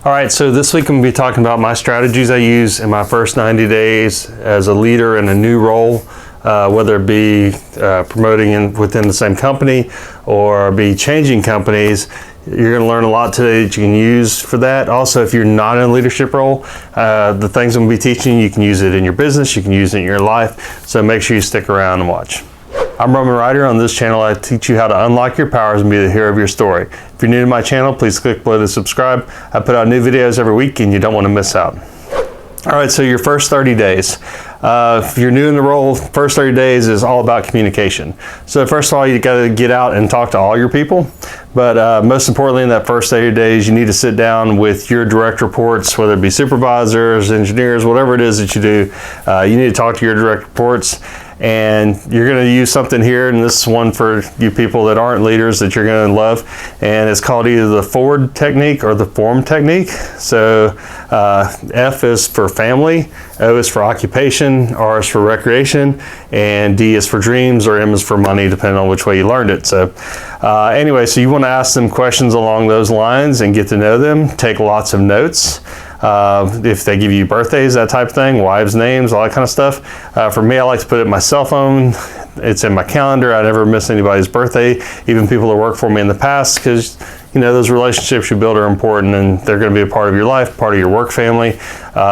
All right, so this week I'm going to be talking about my strategies I use in my first 90 days as a leader in a new role, whether it be promoting within the same company or be changing companies. You're going to learn a lot today that you can use for that. Also, if you're not in a leadership role, the things I'm going to be teaching you can use it in your business, you can use it in your life, so make sure you stick around and watch. I'm Ryder. On this channel, I teach you how to unlock your powers and be the hero of your story. If you're new to my channel, please click below to subscribe. I put out new videos every week and you don't want to miss out. All right, so your first 30 days. If you're new in the role, first 30 days is all about communication. So first of all, you got to get out and talk to all your people. But most importantly, in that first 30 days, you need to sit down with your direct reports, whether it be supervisors, engineers, whatever it is that you do. You need to talk to your direct reports. And you're going to use something here, and this is one for you people that aren't leaders that you're going to love, and it's called either the forward technique or the form technique. So F is for family, O is for occupation, R is for recreation, and D is for dreams, or M is for money, depending on which way you learned it. So anyway, so you want to ask them questions along those lines and get to know them. Take lots of notes. If they give you birthdays, that type of thing, wives' names, all that kind of stuff. For me, I like to put it in my cell phone. It's in my calendar. I never miss anybody's birthday, even people that work for me in the past, because you know those relationships you build are important and they're going to be a part of your life, part of your work family.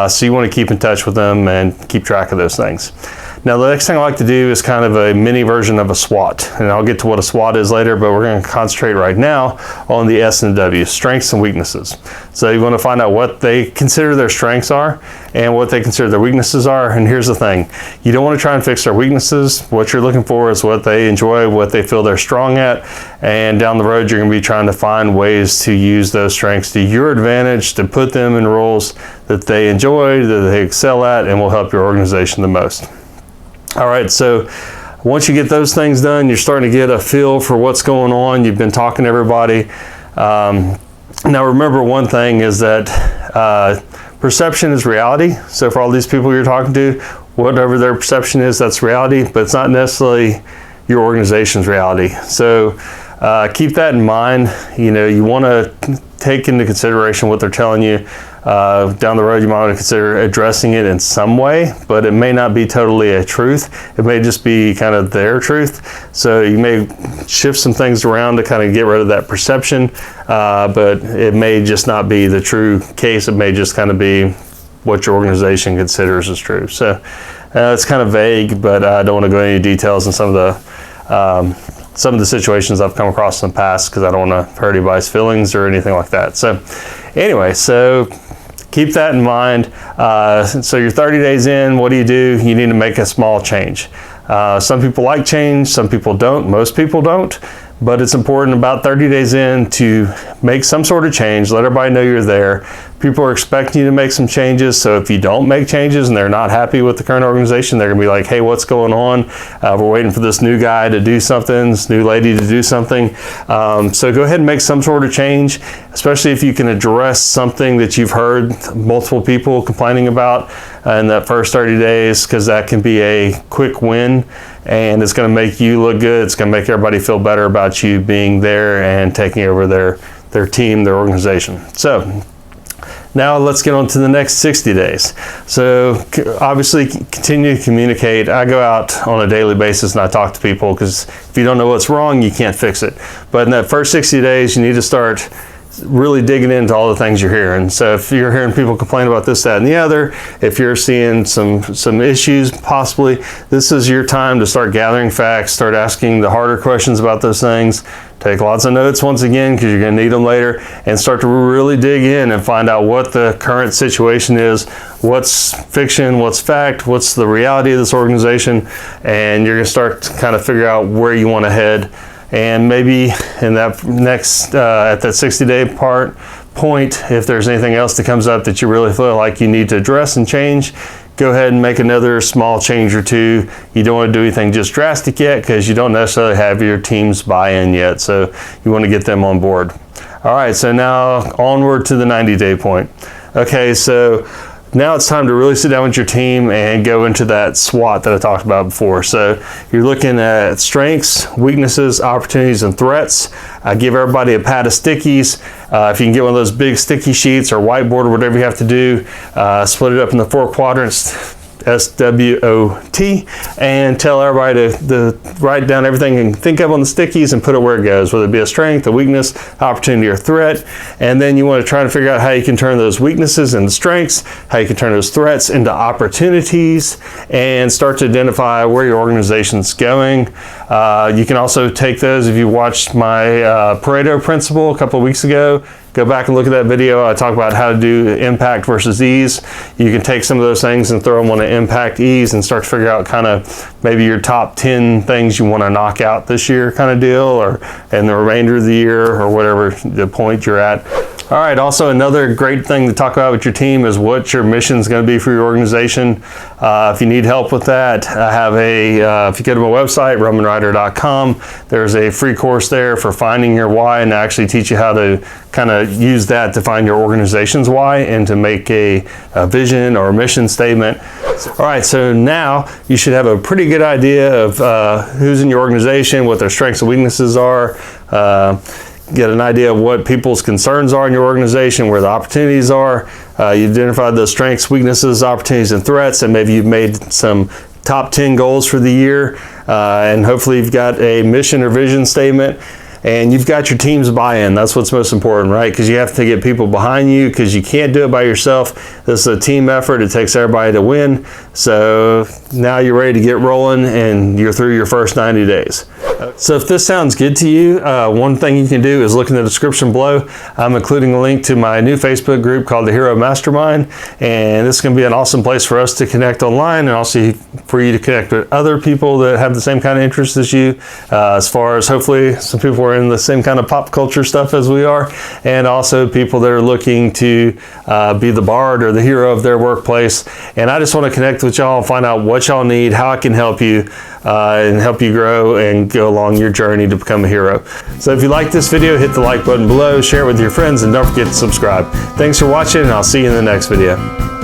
So you want to keep in touch with them and keep track of those things. Now, the next thing I like to do is kind of a mini version of a SWOT, and I'll get to what a SWOT is later, but we're going to concentrate right now on the S and W, strengths and weaknesses. So you want to find out what they consider their strengths are and what they consider their weaknesses are. And here's the thing, you don't want to try and fix their weaknesses. What you're looking for is what they enjoy, what they feel they're strong at, and down the road you're going to be trying to find ways to use those strengths to your advantage, to put them in roles that they enjoy, that they excel at, and will help your organization the most. All right, so once you get those things done, you're starting to get a feel for what's going on. You've been talking to everybody. Now remember, one thing is that perception is reality. So for all these people you're talking to, whatever their perception is, that's reality, but it's not necessarily your organization's reality. So keep that in mind. You know, you want to take into consideration what they're telling you. Down the road, you might want to consider addressing it in some way, but it may not be totally a truth. It may just be kind of their truth. So you may shift some things around to kind of get rid of that perception, but it may just not be the true case. It may just kind of be what your organization considers as true. So it's kind of vague, but I don't want to go into any details in some of the situations I've come across in the past, because I don't want to hurt anybody's feelings or anything like that. So anyway, so keep that in mind. So you're 30 days in, what do? You need to make a small change. Some people like change, some people don't, most people don't. But it's important about 30 days in to make some sort of change, let everybody know you're there. People are expecting you to make some changes, so if you don't make changes and they're not happy with the current organization, they're gonna be like, hey, what's going on? We're waiting for this new guy to do something, this new lady to do something. So go ahead and make some sort of change, especially if you can address something that you've heard multiple people complaining about in that first 30 days, because that can be a quick win. And it's going to make you look good. It's going to make everybody feel better about you being there and taking over their team, their organization. So now let's get on to the next 60 days. So obviously continue to communicate. I go out on a daily basis and I talk to people, because if you don't know what's wrong, you can't fix it. But in that first 60 days, you need to start really digging into all the things you're hearing. So if you're hearing people complain about this, that, and the other, if you're seeing some issues possibly, this is your time to start gathering facts, start asking the harder questions about those things. Take lots of notes once again, because you're going to need them later, and start to really dig in and find out what the current situation is, what's fiction, what's fact, what's the reality of this organization, and you're going to start to kind of figure out where you want to head. And maybe in that next, at that 60-day point, if there's anything else that comes up that you really feel like you need to address and change, go ahead and make another small change or two. You don't want to do anything just drastic yet, because you don't necessarily have your team's buy-in yet. So you want to get them on board. All right, so now onward to the 90-day point. Okay, so now it's time to really sit down with your team and go into that SWOT that I talked about before. So you're looking at strengths, weaknesses, opportunities, and threats. I give everybody a pad of stickies. If you can get one of those big sticky sheets or whiteboard or whatever you have to do, split it up into 4 quadrants, SWOT, and tell everybody to write down everything and think of on the stickies and put it where it goes, whether it be a strength, a weakness, opportunity, or threat. And then you want to try to figure out how you can turn those weaknesses into strengths, how you can turn those threats into opportunities, and start to identify where your organization's going. You can also take those, if you watched my Pareto principle a couple of weeks ago, go back and look at that video. I talk about how to do impact versus ease. You can take some of those things and throw them on an impact ease and start to figure out kind of maybe your top 10 things you want to knock out this year kind of deal, or in the remainder of the year, or whatever the point you're at. All right, also another great thing to talk about with your team is what your mission is going to be for your organization. If you need help with that, I have if you go to my website, RomanRyder.com, there's a free course there for finding your why, and I actually teach you how to kind of use that to find your organization's why and to make a vision or a mission statement. All right, so now you should have a pretty good idea of who's in your organization, what their strengths and weaknesses are, get an idea of what people's concerns are in your organization, where the opportunities are. You identified those strengths, weaknesses, opportunities, and threats, and maybe you've made some top 10 goals for the year, and hopefully you've got a mission or vision statement, and you've got your team's buy-in. That's what's most important, right? Because you have to get people behind you, because you can't do it by yourself. This is a team effort. It takes everybody to win. So now you're ready to get rolling, and you're through your first 90 days. So if this sounds good to you, one thing you can do is look in the description below. I'm including a link to my new Facebook group called the Hero Mastermind, and this is going to be an awesome place for us to connect online, and also for you to connect with other people that have the same kind of interests as you, as far as hopefully some people are in the same kind of pop culture stuff as we are, and also people that are looking to be the bard or the hero of their workplace. And I just want to connect with y'all and find out what y'all need, how I can help you, and help you grow and go along your journey to become a hero. So if you like this video, hit the like button below, share it with your friends, and don't forget to subscribe. Thanks for watching, and I'll see you in the next video.